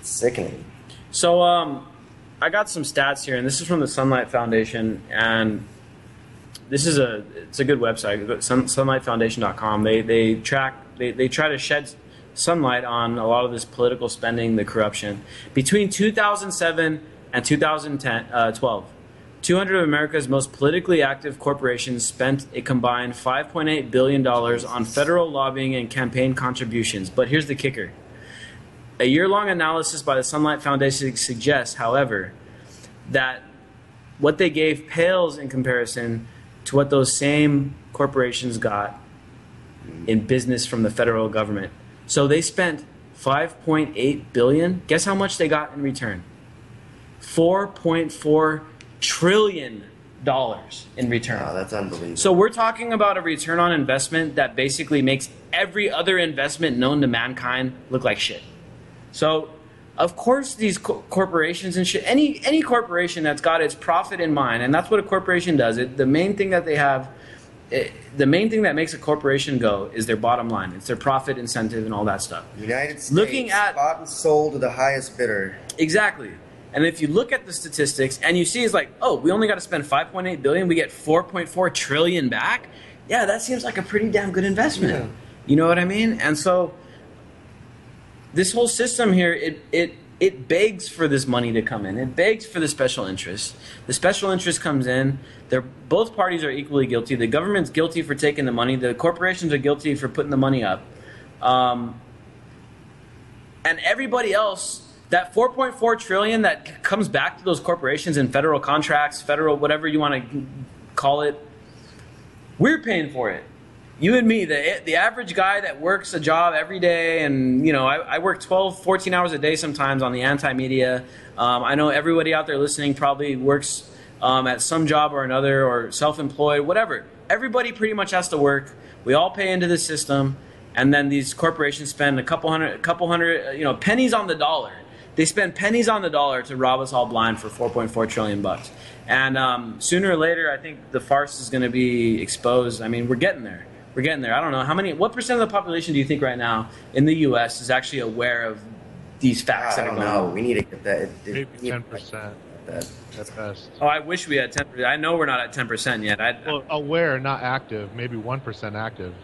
sickening. So, I got some stats here, and this is from the Sunlight Foundation, and it's a good website, sunlightfoundation.com. They try to shed sunlight on a lot of this political spending, the corruption. Between 2007 and 2012, 200 of America's most politically active corporations spent a combined $5.8 billion on federal lobbying and campaign contributions. But here's the kicker. A year-long analysis by the Sunlight Foundation suggests, however, that what they gave pales in comparison to what those same corporations got in business from the federal government. So they spent $5.8 billion. Guess how much they got in return? $4.4 trillion in return. Oh, that's unbelievable. So we're talking about a return on investment that basically makes every other investment known to mankind look like shit. So, of course, these corporations and shit, any corporation that's got its profit in mind, and that's what a corporation does. The main thing that they have, the main thing that makes a corporation go is their bottom line. It's their profit incentive and all that stuff. United States, looking at bought and sold to the highest bidder. Exactly. And if you look at the statistics and you see it's like, oh, we only got to spend $5.8 billion, we get $4.4 trillion back. Yeah, that seems like a pretty damn good investment. Yeah. You know what I mean? And so this whole system here, it begs for this money to come in. It begs for the special interest. The special interest comes in. Both parties are equally guilty. The government's guilty for taking the money. The corporations are guilty for putting the money up. And everybody else, that $4.4 trillion that comes back to those corporations in federal contracts, federal whatever you want to call it, we're paying for it. You and me, the average guy that works a job every day, and I work 12, 14 hours a day sometimes on the anti-media. I know everybody out there listening probably works at some job or another, or self-employed, whatever. Everybody pretty much has to work. We all pay into the system, and then these corporations spend a couple hundred, pennies on the dollar. They spend pennies on the dollar to rob us all blind for $4.4 trillion bucks. And sooner or later, I think the farce is going to be exposed. I mean, we're getting there. We're getting there. I don't know what percent of the population do you think right now in the U.S. is actually aware of these facts that are going on? We need to get that. Maybe 10%. That's best. Oh, I wish we had 10%. I know we're not at 10% yet. Well, aware, not active. Maybe 1% active.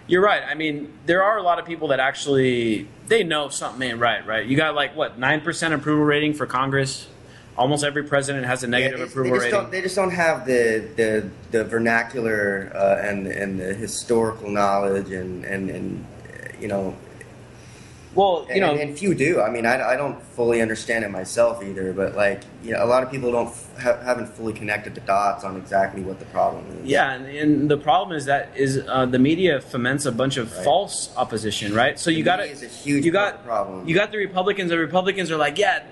You're right. I mean, there are a lot of people that actually, they know something ain't right? You got 9% approval rating for Congress? Almost every president has a negative approval rating. They just don't have the vernacular and the historical knowledge and Well, you know, and few do. I mean, I don't fully understand it myself either, but like, you know, a lot of people haven't fully connected the dots on exactly what the problem is. yeah, and the problem is that the media foments a bunch of false opposition, right? So you got is a huge problem. You got the Republicans. The Republicans are like, yeah,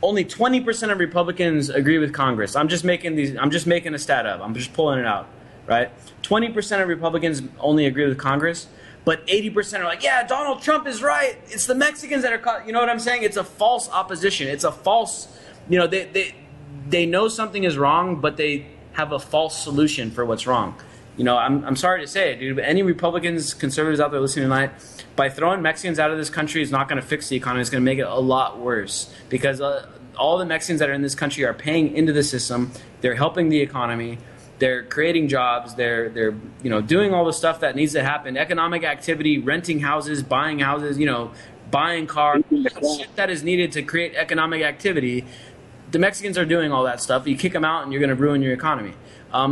only 20% of Republicans agree with Congress. I'm just making a stat up. I'm just pulling it out, right? 20% of Republicans only agree with Congress. But 80% are like, yeah, Donald Trump is right. It's the Mexicans that are caught. You know what I'm saying? It's a false opposition. It's a false, you know, they know something is wrong, but they have a false solution for what's wrong. You know, I'm sorry to say it, dude, but any Republicans, conservatives out there listening tonight, by throwing Mexicans out of this country is not going to fix the economy. It's going to make it a lot worse because all the Mexicans that are in this country are paying into the system. They're helping the economy. They're creating jobs. They're you know, doing all the stuff that needs to happen. Economic activity, renting houses, buying houses, you know, buying cars, shit that is needed to create economic activity. The Mexicans are doing all that stuff. You kick them out and you're going to ruin your economy.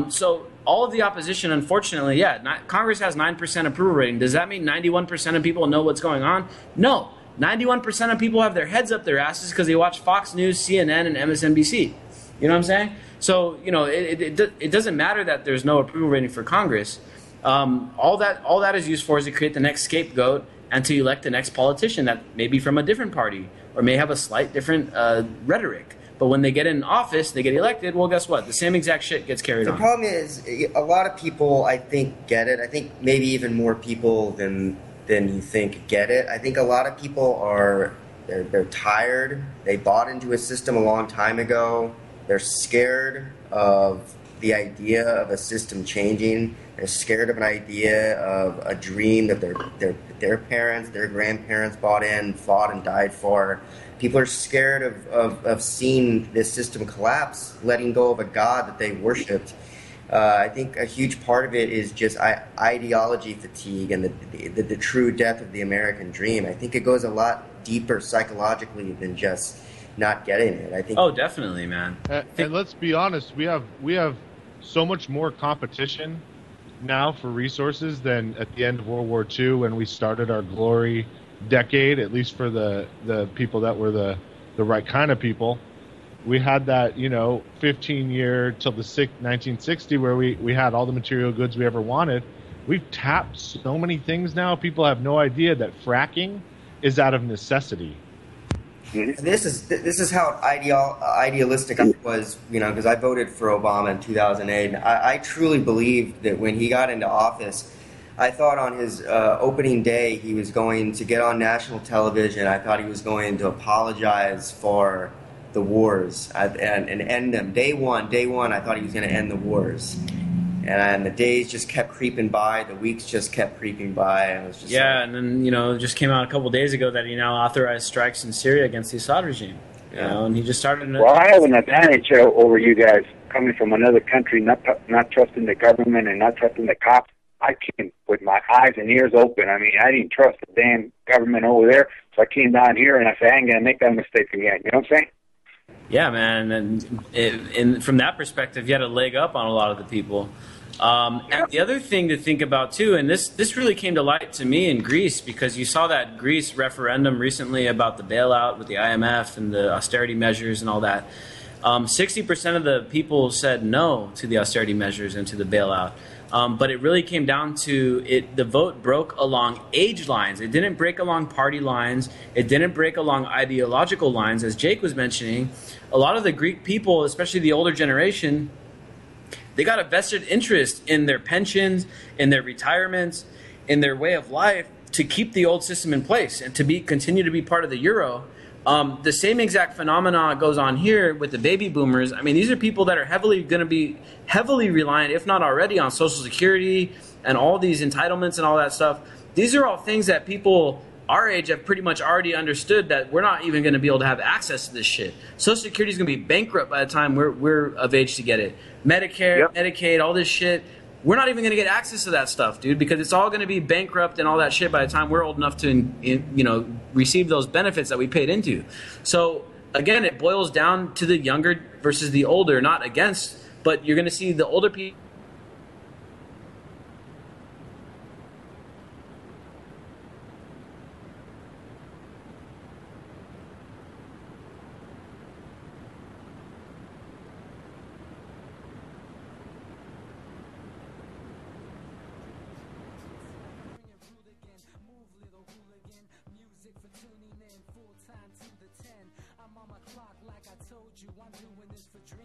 So all of the opposition, unfortunately, Congress has 9% approval rating. Does that mean 91% of people know what's going on? No. 91% of people have their heads up their asses because they watch Fox News, CNN, and MSNBC. You know what I'm saying? So, you know, it doesn't matter that there's no approval rating for Congress. All that is used for is to create the next scapegoat and to elect the next politician that may be from a different party or may have a slight different rhetoric. But when they get in office, they get elected, well, guess what? The same exact shit gets carried on. The problem is a lot of people, I think, get it. I think maybe even more people than you think get it. I think a lot of people they're tired. They bought into a system a long time ago. They're scared of the idea of a system changing. They're scared of an idea of a dream that their parents, their grandparents bought in, fought and died for. People are scared of seeing this system collapse, letting go of a God that they worshipped. I think a huge part of it is just ideology fatigue and the true death of the American dream. I think it goes a lot deeper psychologically than just not getting it. I think. Oh, definitely, man. And let's be honest, we have so much more competition now for resources than at the end of World War II when we started our glory decade, at least for the people that were the right kind of people. We had that, 15-year till the 1960 where we had all the material goods we ever wanted. We've tapped so many things now. People have no idea that fracking is out of necessity. This is how idealistic I was, because I voted for Obama in 2008. And I truly believed that when he got into office, I thought on his opening day he was going to get on national television. I thought he was going to apologize for the wars and end them. Day one, I thought he was going to end the wars. And the days just kept creeping by. The weeks just kept creeping by. And it was just and then, it just came out a couple days ago that he now authorized strikes in Syria against the Assad regime. And he just started... Well, I have an advantage over you guys coming from another country, not trusting the government and not trusting the cops. I came with my eyes and ears open. I mean, I didn't trust the damn government over there, so I came down here and I said, I ain't going to make that mistake again. You know what I'm saying? Yeah, man. And from that perspective, you had a leg up on a lot of the people. And the other thing to think about too, and this really came to light to me in Greece because you saw that Greece referendum recently about the bailout with the IMF and the austerity measures and all that. 60% of the people said no to the austerity measures and to the bailout. But it really came down to it. The vote broke along age lines. It didn't break along party lines. It didn't break along ideological lines. As Jake was mentioning, a lot of the Greek people, especially the older generation, they got a vested interest in their pensions, in their retirements, in their way of life to keep the old system in place and to continue to be part of the euro. The same exact phenomena goes on here with the baby boomers. I mean, these are people that are going to be heavily reliant, if not already, on Social Security and all these entitlements and all that stuff. These are all things that people our age have pretty much already understood that we're not even going to be able to have access to this shit. Social Security is going to be bankrupt by the time we're of age to get it. Medicare, Medicaid, all this shit. We're not even going to get access to that stuff, dude, because it's all going to be bankrupt and all that shit by the time we're old enough to, receive those benefits that we paid into. So, again, it boils down to the younger versus the older, not against, but you're going to see the older people.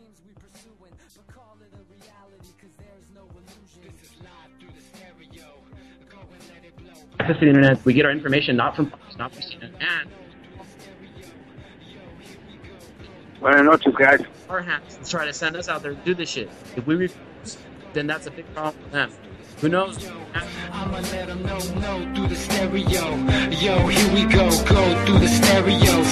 dreams we pursuing, but call it a reality, cause there's no illusion. This is live through the stereo. Go and let it blow. Access to the internet, we get our information not from Fox, not from CNN, and Buenas noches, guys. our hands to try to send us out there to do this shit. If we refuse, then that's a big problem for them. Who knows? I'ma let them know through the stereo. Yo, here we go through the stereo.